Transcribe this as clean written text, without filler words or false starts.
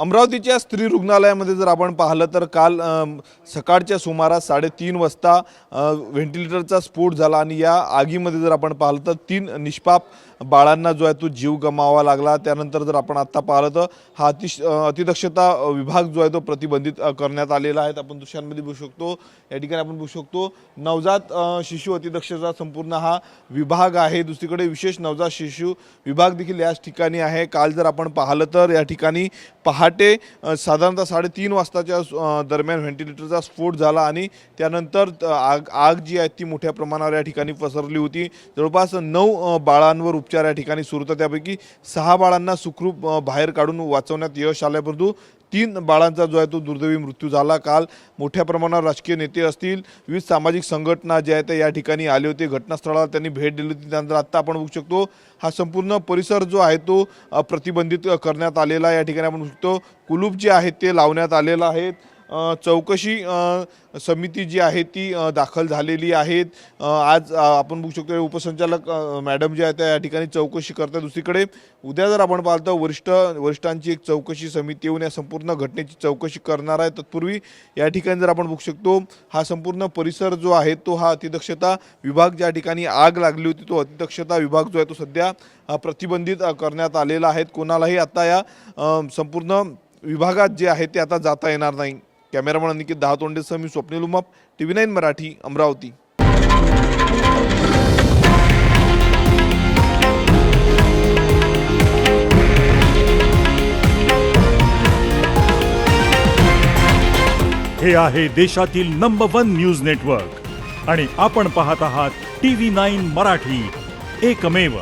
अमरावतीच्या स्त्री रुग्णालयामध्ये जर आपण पाहिलं तर काल सकाळच्या सुमारास 3:30 वाजता व्हेंटिलेटरचा स्फोट झाला आणि या आगीमध्ये जर आपण पाहिलं तर 3 निष्पाप बाळांना जो आहे तो जीव गमावावा लागला। त्यानंतर जर आपण आता पाहिलं तर हा अतिदक्षता विभाग जो आहे तो प्रतिबंधित करण्यात आलेला आहे। आपण दृश्यांमध्ये बघू शकतो, या ठिकाणी आपण बघू शकतो नवजात शिशु अतिदक्षता संपूर्ण हा विभाग आहे। दुसरीकडे विशेष नवजात शिशु विभाग देखील याच ठिकाणी आहे। काल जर आपण पाहिलं तर या ठिकाणी पहाटे साधारणतः 3:30 वाजताच्या दरम्यान व्हेंटिलेटरचा स्फोट झाला आणि त्यानंतर आग जी आहे ती मोठ्या प्रमाणावर या ठिकाणी पसरली होती। जवळपास 9 बाळांवर उपचार या ठिकाणी सुरू होते, त्यापैकी 6 बाळांना सुखरूप बाहेर काढून वाचवण्यात यश आले, परंतु 3 बाळांचा जो आहे तो दुर्दैवी मृत्यू झाला। काल मोठ्या प्रमाणावर राजकीय नेते असतील, विविध सामाजिक संघटना जे आहेत या ठिकाणी आले होते, घटनास्थळाला त्यांनी भेट दिली होती। त्यानंतर आता आपण बघू शकतो हा संपूर्ण परिसर जो आहे तो प्रतिबंधित करण्यात आलेला आहे। या ठिकाणी आपण बघू शकतो कुलूप जे आहेत ते लावण्यात आलेलं आहे। चौकशी समिती जी आहे ती दाखल झालेली आहे। आज आपण बघू शकतो उपसंचालक मॅडम जे आहेत या ठिकाणी चौकशी करतात। दुसरीकडे उद्या जर आपण पाहिलं तर वरिष्ठांची एक चौकशी समिती येऊन या संपूर्ण घटनेची चौकशी करणार आहे। तत्पूर्वी या ठिकाणी जर आपण बघू शकतो हा संपूर्ण परिसर जो आहे तो हा अतिदक्षता विभाग ज्या ठिकाणी आग लागली होती तो अतिदक्षता विभाग जो आहे तो सध्या प्रतिबंधित करण्यात आलेला आहे। कोणालाही आता या संपूर्ण विभागात जे आहे ते आता जाता येणार नाही। कॅमेरामन अनिकेत दहातोंडेसह मी स्वप्नील उमाप, TV9 मराठी, अमरावती। हे आहे देशातील नंबर 1 न्यूज नेटवर्क आणि आपण पाहत आहात TV9 मराठी, एकमेव।